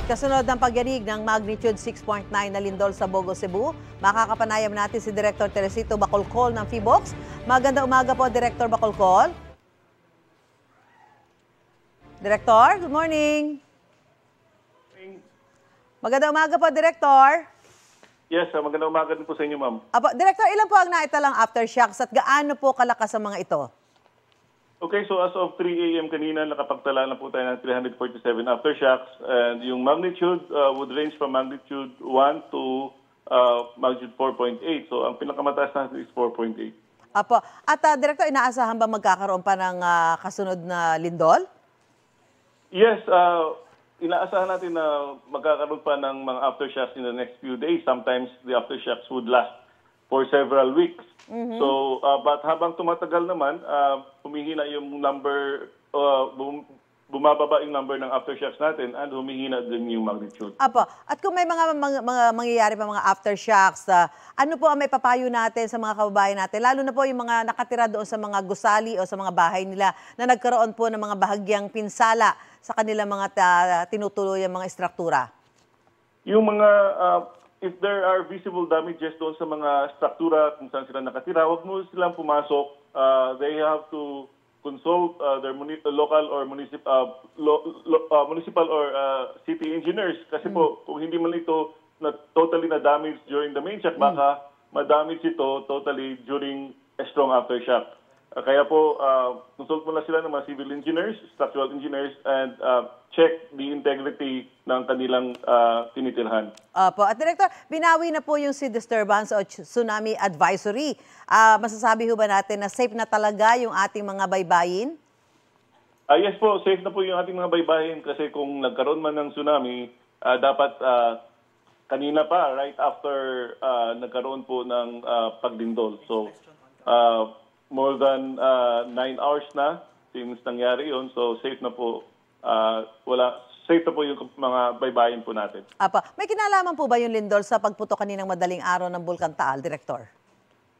Kasunod ng pagyanig ng magnitude 6.9 na lindol sa Bogo, Cebu, makakapanayam natin si Director Teresito Bacolcol ng PHIVOLCS. Magandang umaga po, Director Bacolcol. Director, good morning. Magandang umaga po, Director. Yes, magandang umaga din po sa inyo, ma'am. Apo, Director, ilan po ang naitalang aftershocks at gaano po kalakas ang mga ito? Okay, so as of 3 a.m. kanina, nakapagtala na po tayo ng 347 aftershocks. And yung magnitude would range from magnitude 1 to magnitude 4.8. So ang pinakamataas natin is 4.8. Apo, at Director, inaasahan ba magkakaroon pa ng kasunod na lindol? Yes, inaasahan natin na magkakaroon pa ng mga aftershocks in the next few days. Sometimes the aftershocks would last for several weeks. So, but habang tumatagal naman, humihina yung number, bumababa yung number ng aftershocks natin and humihina din yung magnitude. Apo, at kung may mga mangyayari pa mga aftershocks, ano po ang may papayo natin sa mga kababayan natin? Lalo na po yung mga nakatira doon sa mga gusali o sa mga bahay nila na nagkaroon po ng mga bahagyang pinsala sa kanilang mga tinutuluyang mga istruktura. Yung mga if there are visible damages doon sa mga struktura kung saan sila nakatira, huwag mo silang pumasok. They have to consult their local or municipal or city engineers. Kasi po, kung hindi man ito totally na-damage during the main shock, baka ma-damage ito totally during a strong aftershock. Kaya po, consult mo na sila ng mga civil engineers, structural engineers, and check the integrity ng kanilang tinitirhan. Opo. At Director, binawi na po yung sea disturbance o tsunami advisory. Masasabi ho ba natin na safe na talaga yung ating mga baybayin? Yes po, safe na po yung ating mga baybayin kasi kung nagkaroon man ng tsunami, dapat kanina pa, right after nagkaroon po ng pagdindol. So, more than 9 hours na since nangyari yun. So, safe na po. Safe na po yung mga baybayin po natin. Apa, may kinalaman po ba yung lindol sa pagputok kaninang madaling araw ng Bulkan Taal, Director?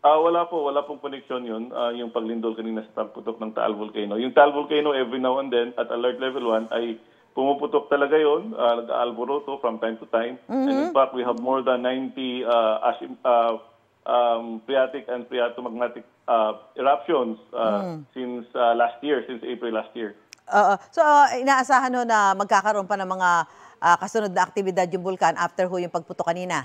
Wala pong connection yun, yung paglindol kanina sa pagputok ng Taal Volcano. Yung Taal Volcano, every now and then, at alert level 1, ay pumuputok talaga yun, nag-alboroto from time to time. And in fact, we have more than 90 phreatic and phreatomagmatic eruptions since last year, since April last year. So, inaasahan ho na magkakaroon pa ng mga kasunod na aktibidad yung bulkan after ho yung pagputok kanina?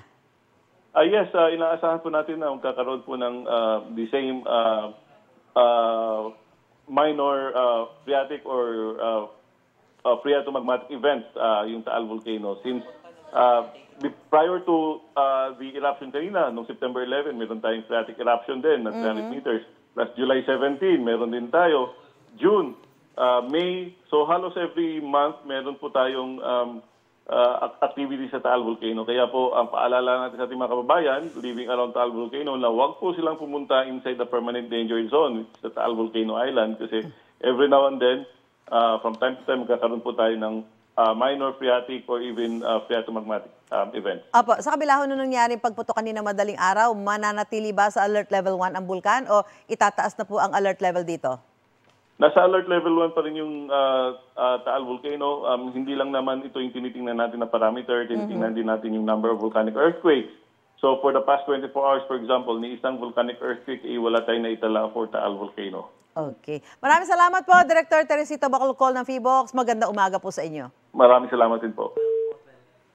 Yes, inaasahan po natin na magkakaroon po ng the same minor phreatic or phreatomagmatic events yung Taal Volcano. Since prior to the eruption kanina, noong September 11, meron tayong phreatic eruption din na 300 meters. Plus July 17, meron din tayo. June, May, so halos every month meron po tayong activity sa Taal Volcano. Kaya po, ang paalala natin sa ating mga kababayan living around Taal Volcano na huwag po silang pumunta inside the permanent danger zone sa Taal Volcano Island kasi every now and then, from time to time, magkakaroon po tayo ng minor phreatic or even phreatomagmatic events. Apo, sa kabila ho nung nangyari pagputok kanina madaling araw, mananatili ba sa alert level 1 ang bulkan o itataas na po ang alert level dito? Nasa alert level 1 pa rin yung Taal Volcano. Hindi lang naman ito yung tinitingnan natin na parameter, tinitingnan din natin yung number of volcanic earthquakes. So for the past 24 hours, for example, ni isang volcanic earthquake, wala tayong naitala for Taal Volcano. Okay. Maraming salamat po, Director Teresito Bacolcol ng PHIVOLCS. Magandang umaga po sa inyo. Maraming salamat din po.